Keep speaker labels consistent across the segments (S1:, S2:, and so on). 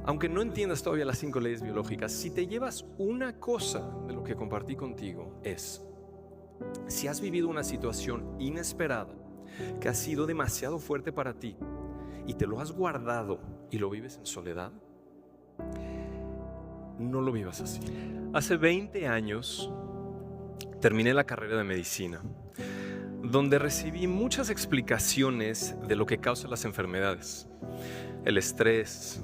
S1: aunque no entiendas todavía las 5 leyes biológicas, si te llevas una cosa de lo que compartí contigo es, si has vivido una situación inesperada que ha sido demasiado fuerte para ti y te lo has guardado y lo vives en soledad, no lo vivas así. Hace 20 años terminé la carrera de medicina, donde recibí muchas explicaciones de lo que causa las enfermedades. El estrés,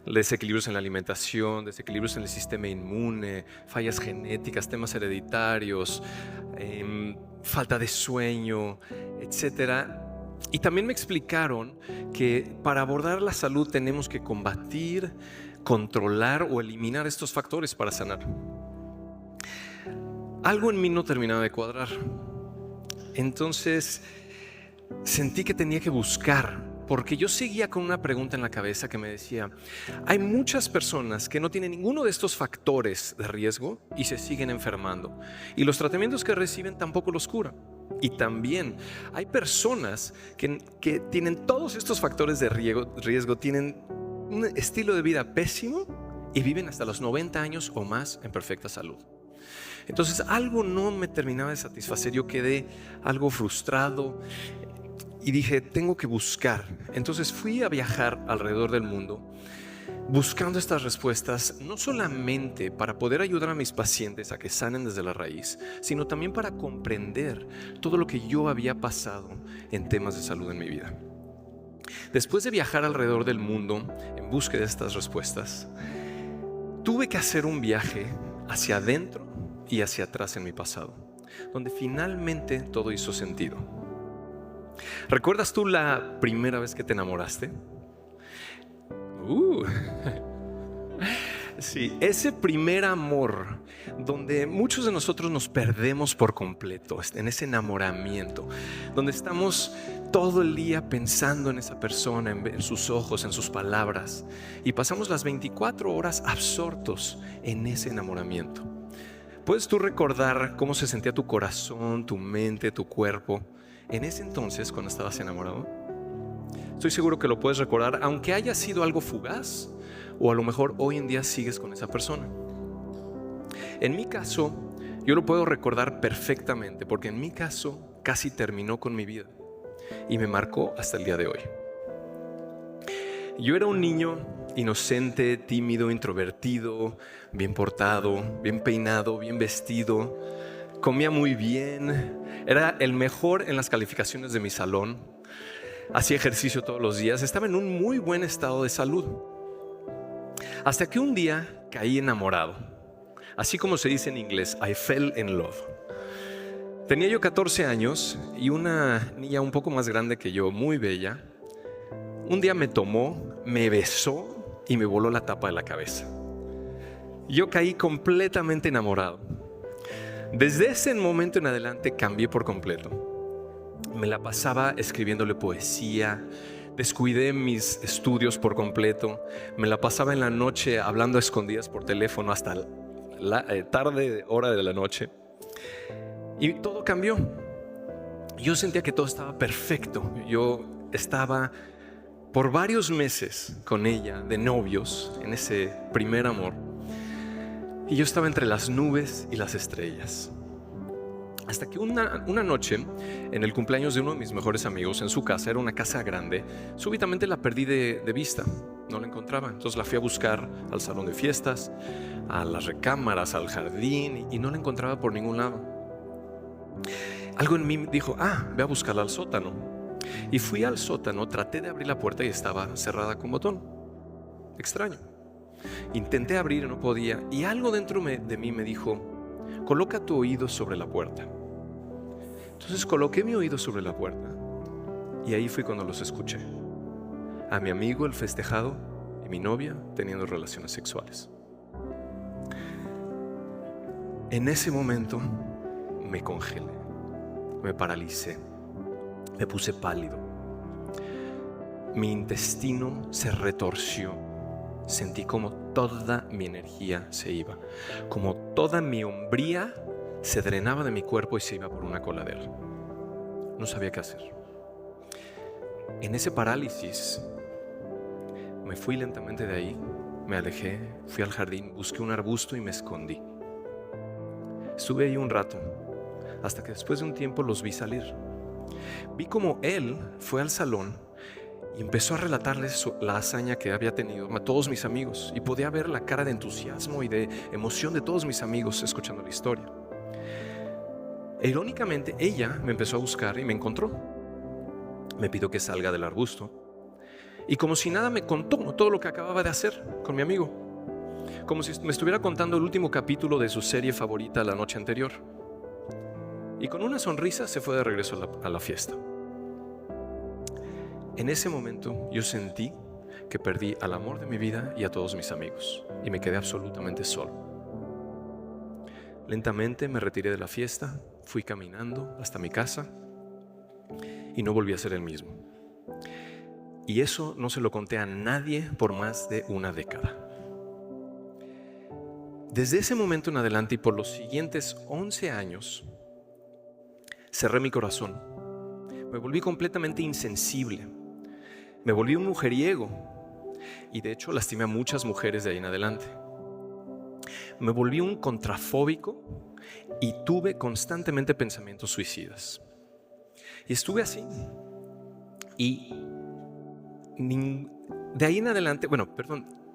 S1: desequilibrios en la alimentación, desequilibrios en el sistema inmune, fallas genéticas, temas hereditarios, falta de sueño, etcétera. Y también me explicaron que para abordar la salud tenemos que combatir, controlar o eliminar estos factores para sanar. Algo en mí no terminaba de cuadrar. Entonces sentí que tenía que buscar, porque yo seguía con una pregunta en la cabeza que me decía: hay muchas personas que no tienen ninguno de estos factores de riesgo y se siguen enfermando, y los tratamientos que reciben tampoco los curan. Y también hay personas que tienen todos estos factores de riesgo, tienen un estilo de vida pésimo y viven hasta los 90 años o más en perfecta salud. Entonces algo no me terminaba de satisfacer, yo quedé algo frustrado y dije, tengo que buscar. Entonces fui a viajar alrededor del mundo buscando estas respuestas, no solamente para poder ayudar a mis pacientes a que sanen desde la raíz, sino también para comprender todo lo que yo había pasado en temas de salud en mi vida. Después de viajar alrededor del mundo en búsqueda de estas respuestas, tuve que hacer un viaje hacia adentro y hacia atrás en mi pasado, donde finalmente todo hizo sentido. ¿Recuerdas tú la primera vez que te enamoraste? Sí, ese primer amor donde muchos de nosotros nos perdemos por completo, en ese enamoramiento, donde estamos todo el día pensando en esa persona, en sus ojos, en sus palabras, y pasamos las 24 horas absortos en ese enamoramiento. ¿Puedes tú recordar cómo se sentía tu corazón, tu mente, tu cuerpo en ese entonces cuando estabas enamorado? Estoy seguro que lo puedes recordar, aunque haya sido algo fugaz, o a lo mejor hoy en día sigues con esa persona. En mi caso, yo lo puedo recordar perfectamente, porque en mi caso casi terminó con mi vida y me marcó hasta el día de hoy. Yo era un niño inocente, tímido, introvertido, bien portado, bien peinado, bien vestido, comía muy bien, era el mejor en las calificaciones de mi salón, hacía ejercicio todos los días, estaba en un muy buen estado de salud. Hasta que un día caí enamorado, así como se dice en inglés, I fell in love. Tenía yo 14 años y una niña un poco más grande que yo, muy bella, un día me tomó, me besó y me voló la tapa de la cabeza. Yo caí completamente enamorado. Desde ese momento en adelante cambié por completo. Me la pasaba escribiéndole poesía, descuidé mis estudios por completo, me la pasaba en la noche hablando a escondidas por teléfono hasta la tarde hora de la noche. Y todo cambió. Yo sentía que todo estaba perfecto. Yo estaba por varios meses con ella de novios en ese primer amor. Y yo estaba entre las nubes y las estrellas. Hasta que una noche, en el cumpleaños de uno de mis mejores amigos, en su casa, era una casa grande, súbitamente la perdí de vista, no la encontraba. Entonces la fui a buscar al salón de fiestas, a las recámaras, al jardín, y no la encontraba por ningún lado. Algo en mí dijo, ve a buscarla al sótano. Y fui al sótano, traté de abrir la puerta y estaba cerrada con botón. Extraño. Intenté abrir y no podía, y algo dentro de mí me dijo, coloca tu oído sobre la puerta. Entonces coloqué mi oído sobre la puerta y ahí fue cuando los escuché. A mi amigo el festejado y mi novia teniendo relaciones sexuales. En ese momento me congelé, me paralicé, me puse pálido. Mi intestino se retorció. Sentí como toda mi energía se iba, como toda mi hombría se drenaba de mi cuerpo y se iba por una coladera. No sabía qué hacer. En ese parálisis me fui lentamente de ahí me alejé, fui al jardín, busqué un arbusto y me escondí. Estuve ahí un rato, hasta que después de un tiempo los vi salir. Vi como él fue al salón y empezó a relatarles la hazaña que había tenido a todos mis amigos, y podía ver la cara de entusiasmo y de emoción de todos mis amigos escuchando la historia. E irónicamente, ella me empezó a buscar y me encontró. Me pidió que salga del arbusto y como si nada me contó todo lo que acababa de hacer con mi amigo, como si me estuviera contando el último capítulo de su serie favorita la noche anterior. Y con una sonrisa se fue de regreso a la fiesta. En ese momento yo sentí que perdí al amor de mi vida y a todos mis amigos, y me quedé absolutamente solo. Lentamente me retiré de la fiesta, fui caminando hasta mi casa y no volví a ser el mismo. Y eso no se lo conté a nadie por más de una década. Desde ese momento en adelante y por los siguientes 11 años, cerré mi corazón. Me volví completamente insensible. Me volví un mujeriego y de hecho lastimé a muchas mujeres de ahí en adelante. Me volví un contrafóbico y tuve constantemente pensamientos suicidas. Y estuve así. Y de ahí en adelante,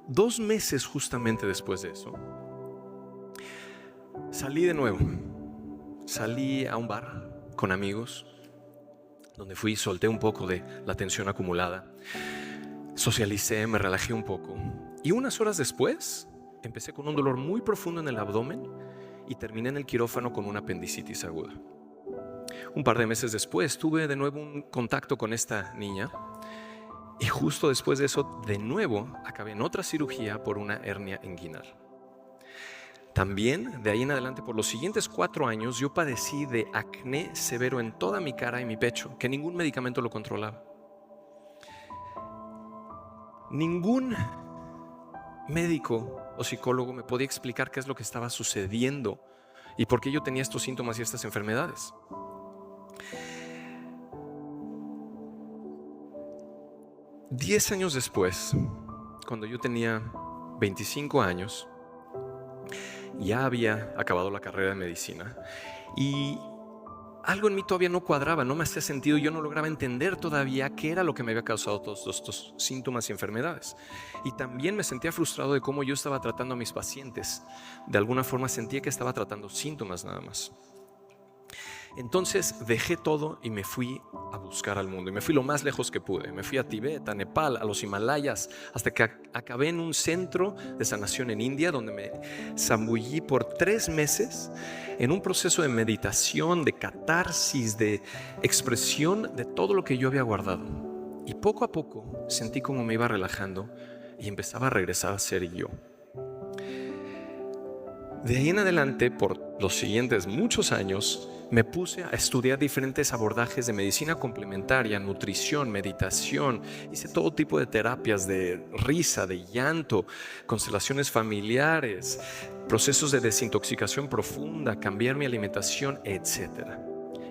S1: 2 meses justamente después de eso, salí de nuevo. Salí a un bar con amigos, donde fui y solté un poco de la tensión acumulada. Socialicé, me relajé un poco. Y unas horas después, empecé con un dolor muy profundo en el abdomen y terminé en el quirófano con una apendicitis aguda. Un par de meses después tuve de nuevo un contacto con esta niña y justo después de eso de nuevo acabé en otra cirugía por una hernia inguinal. También de ahí en adelante por los siguientes 4 años yo padecí de acné severo en toda mi cara y mi pecho, que ningún medicamento lo controlaba. Ningún médico o psicólogo me podía explicar qué es lo que estaba sucediendo y por qué yo tenía estos síntomas y estas enfermedades. Diez años después, cuando yo tenía 25 años, ya había acabado la carrera de medicina y algo en mí todavía no cuadraba, no me hacía sentido, yo no lograba entender todavía qué era lo que me había causado todos estos síntomas y enfermedades. Y también me sentía frustrado de cómo yo estaba tratando a mis pacientes. De alguna forma sentía que estaba tratando síntomas nada más. Entonces dejé todo y me fui a buscar al mundo. Y me fui lo más lejos que pude. Me fui a Tibet, a Nepal, a los Himalayas, hasta que acabé en un centro de sanación en India, donde me zambullí por 3 meses en un proceso de meditación, de catarsis, de expresión de todo lo que yo había guardado. Y poco a poco sentí como me iba relajando y empezaba a regresar a ser yo. De ahí en adelante, por los siguientes muchos años, me puse a estudiar diferentes abordajes de medicina complementaria, nutrición, meditación. Hice todo tipo de terapias de risa, de llanto, constelaciones familiares, procesos de desintoxicación profunda, cambiar mi alimentación, etc.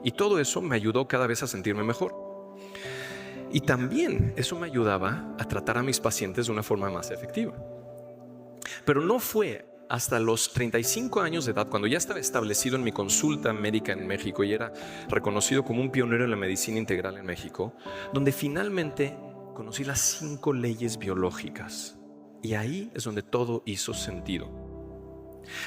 S1: Y todo eso me ayudó cada vez a sentirme mejor. Y también eso me ayudaba a tratar a mis pacientes de una forma más efectiva. Pero no fue hasta los 35 años de edad, cuando ya estaba establecido en mi consulta médica en México y era reconocido como un pionero en la medicina integral en México, donde finalmente conocí las 5 leyes biológicas. Y ahí es donde todo hizo sentido.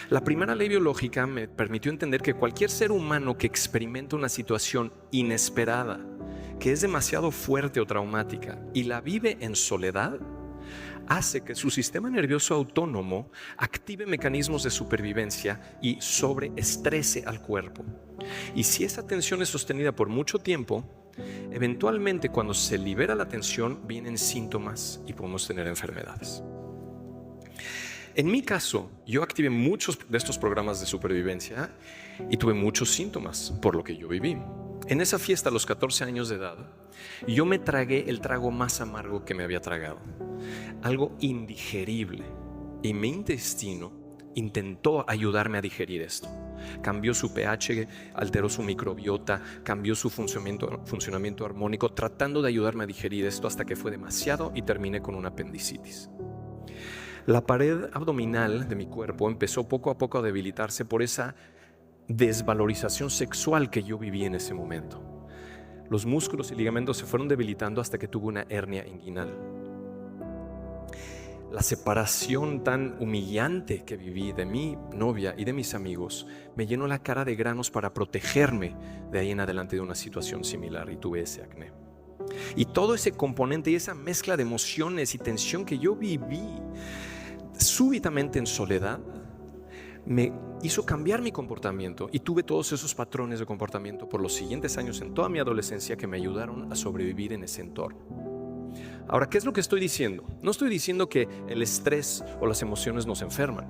S1: La primera ley biológica me permitió entender que cualquier ser humano que experimenta una situación inesperada, que es demasiado fuerte o traumática y la vive en soledad, hace que su sistema nervioso autónomo active mecanismos de supervivencia y sobreestrese al cuerpo. Y si esa tensión es sostenida por mucho tiempo, eventualmente cuando se libera la tensión vienen síntomas y podemos tener enfermedades. En mi caso, yo activé muchos de estos programas de supervivencia y tuve muchos síntomas por lo que yo viví. En esa fiesta a los 14 años de edad, yo me tragué el trago más amargo que me había tragado. Algo indigerible. Y mi intestino intentó ayudarme a digerir esto. Cambió su pH, alteró su microbiota, cambió su funcionamiento armónico, tratando de ayudarme a digerir esto hasta que fue demasiado y terminé con una apendicitis. La pared abdominal de mi cuerpo empezó poco a poco a debilitarse por esa desvalorización sexual que yo viví en ese momento. Los músculos y ligamentos se fueron debilitando hasta que tuve una hernia inguinal. La separación tan humillante que viví de mi novia y de mis amigos me llenó la cara de granos para protegerme de ahí en adelante de una situación similar, y tuve ese acné. Y todo ese componente y esa mezcla de emociones y tensión que yo viví súbitamente en soledad me hizo cambiar mi comportamiento, y tuve todos esos patrones de comportamiento por los siguientes años en toda mi adolescencia que me ayudaron a sobrevivir en ese entorno. Ahora, ¿qué es lo que estoy diciendo? No estoy diciendo que el estrés o las emociones nos enferman.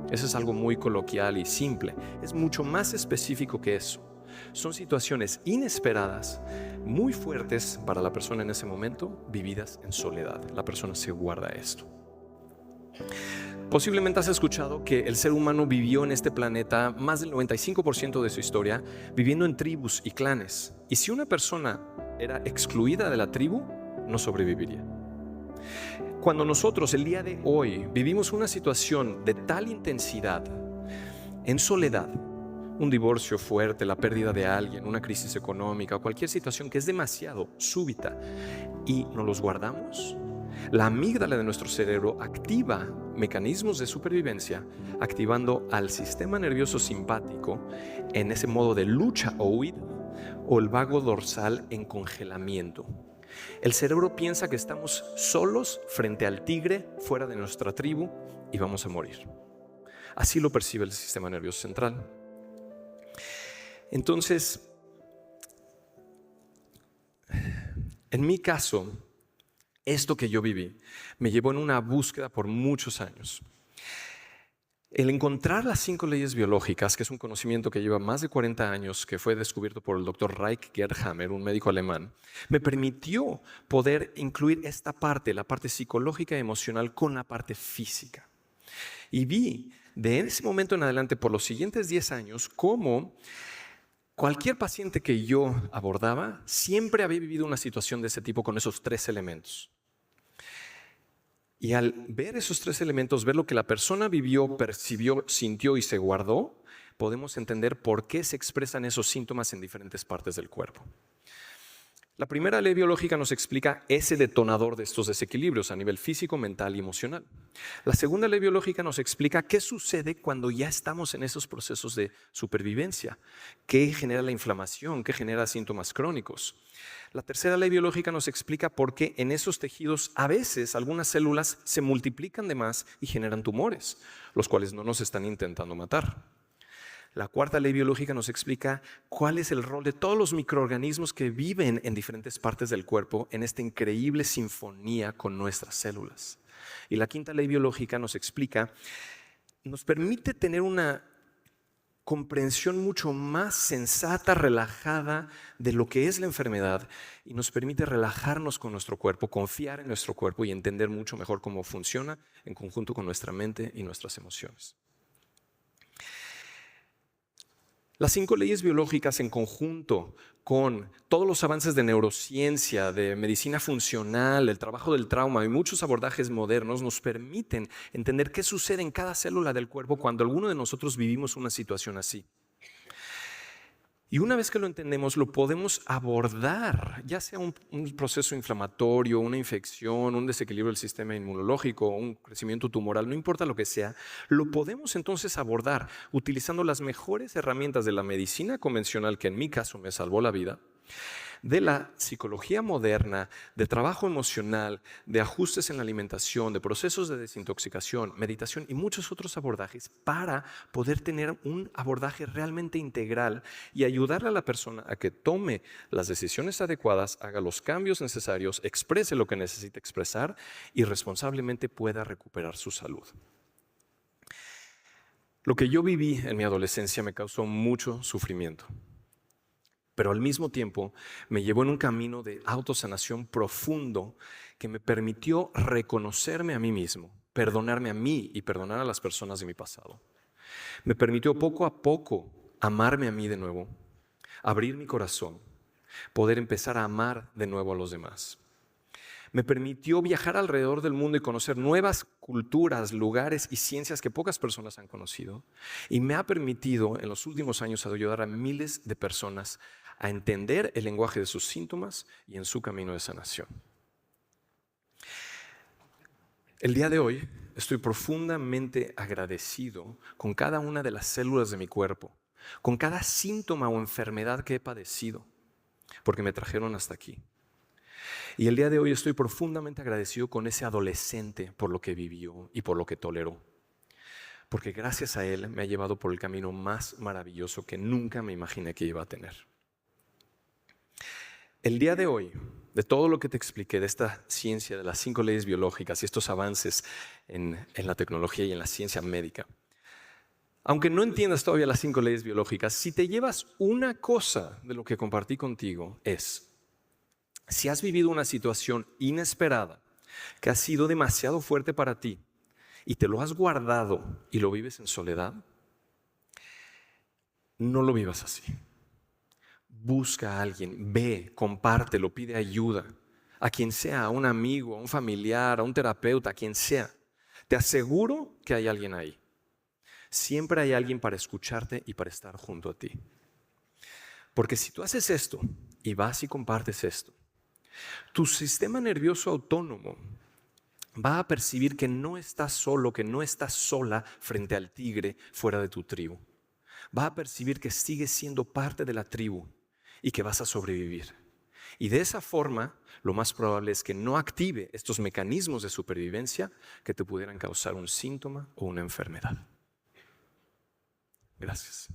S1: Eso es algo muy coloquial y simple. Es mucho más específico que eso. Son situaciones inesperadas, muy fuertes para la persona en ese momento, vividas en soledad. La persona se guarda esto. Posiblemente has escuchado que el ser humano vivió en este planeta más del 95% de su historia viviendo en tribus y clanes. Y si una persona era excluida de la tribu, no sobreviviría. Cuando nosotros el día de hoy vivimos una situación de tal intensidad, en soledad, un divorcio fuerte, la pérdida de alguien, una crisis económica o cualquier situación que es demasiado súbita y nos los guardamos, la amígdala de nuestro cerebro activa mecanismos de supervivencia, activando al sistema nervioso simpático en ese modo de lucha o huida, o el vago dorsal en congelamiento. El cerebro piensa que estamos solos frente al tigre fuera de nuestra tribu y vamos a morir. Así lo percibe el sistema nervioso central. Entonces, en mi caso, esto que yo viví me llevó en una búsqueda por muchos años. El encontrar las 5 leyes biológicas, que es un conocimiento que lleva más de 40 años, que fue descubierto por el Dr. Reich Gerdhammer, un médico alemán, me permitió poder incluir esta parte, la parte psicológica y emocional, con la parte física. Y vi de ese momento en adelante, por los siguientes 10 años, cómo cualquier paciente que yo abordaba siempre había vivido una situación de ese tipo con esos 3 elementos. Y al ver esos 3 elementos, ver lo que la persona vivió, percibió, sintió y se guardó, podemos entender por qué se expresan esos síntomas en diferentes partes del cuerpo. La primera ley biológica nos explica ese detonador de estos desequilibrios a nivel físico, mental y emocional. La segunda ley biológica nos explica qué sucede cuando ya estamos en esos procesos de supervivencia, qué genera la inflamación, qué genera síntomas crónicos. La tercera ley biológica nos explica por qué en esos tejidos a veces algunas células se multiplican de más y generan tumores, los cuales no nos están intentando matar. La cuarta ley biológica nos explica cuál es el rol de todos los microorganismos que viven en diferentes partes del cuerpo en esta increíble sinfonía con nuestras células. Y la quinta ley biológica nos explica, nos permite tener una comprensión mucho más sensata, relajada de lo que es la enfermedad, y nos permite relajarnos con nuestro cuerpo, confiar en nuestro cuerpo y entender mucho mejor cómo funciona en conjunto con nuestra mente y nuestras emociones. Las 5 leyes biológicas en conjunto con todos los avances de neurociencia, de medicina funcional, el trabajo del trauma y muchos abordajes modernos nos permiten entender qué sucede en cada célula del cuerpo cuando alguno de nosotros vivimos una situación así. Y una vez que lo entendemos, lo podemos abordar, ya sea un proceso inflamatorio, una infección, un desequilibrio del sistema inmunológico, un crecimiento tumoral, no importa lo que sea, lo podemos entonces abordar utilizando las mejores herramientas de la medicina convencional, que en mi caso me salvó la vida, de la psicología moderna, de trabajo emocional, de ajustes en la alimentación, de procesos de desintoxicación, meditación y muchos otros abordajes para poder tener un abordaje realmente integral y ayudarle a la persona a que tome las decisiones adecuadas, haga los cambios necesarios, exprese lo que necesita expresar y responsablemente pueda recuperar su salud. Lo que yo viví en mi adolescencia me causó mucho sufrimiento, pero al mismo tiempo me llevó en un camino de autosanación profundo que me permitió reconocerme a mí mismo, perdonarme a mí y perdonar a las personas de mi pasado. Me permitió poco a poco amarme a mí de nuevo, abrir mi corazón, poder empezar a amar de nuevo a los demás. Me permitió viajar alrededor del mundo y conocer nuevas culturas, lugares y ciencias que pocas personas han conocido. Y me ha permitido en los últimos años ayudar a miles de personas a entender el lenguaje de sus síntomas y en su camino de sanación. El día de hoy estoy profundamente agradecido con cada una de las células de mi cuerpo, con cada síntoma o enfermedad que he padecido, porque me trajeron hasta aquí. Y el día de hoy estoy profundamente agradecido con ese adolescente por lo que vivió y por lo que toleró. Porque gracias a él me ha llevado por el camino más maravilloso que nunca me imaginé que iba a tener. El día de hoy, de todo lo que te expliqué, de esta ciencia, de las 5 leyes biológicas y estos avances en la tecnología y en la ciencia médica, aunque no entiendas todavía las 5 leyes biológicas, si te llevas una cosa de lo que compartí contigo es: si has vivido una situación inesperada que ha sido demasiado fuerte para ti y te lo has guardado y lo vives en soledad, no lo vivas así. Busca a alguien, ve, compártelo, pide ayuda, a quien sea, a un amigo, a un familiar, a un terapeuta, a quien sea. Te aseguro que hay alguien ahí. Siempre hay alguien para escucharte y para estar junto a ti. Porque si tú haces esto y vas y compartes esto, tu sistema nervioso autónomo va a percibir que no estás solo, que no estás sola frente al tigre fuera de tu tribu. Va a percibir que sigues siendo parte de la tribu y que vas a sobrevivir. Y de esa forma, lo más probable es que no active estos mecanismos de supervivencia que te pudieran causar un síntoma o una enfermedad. Gracias.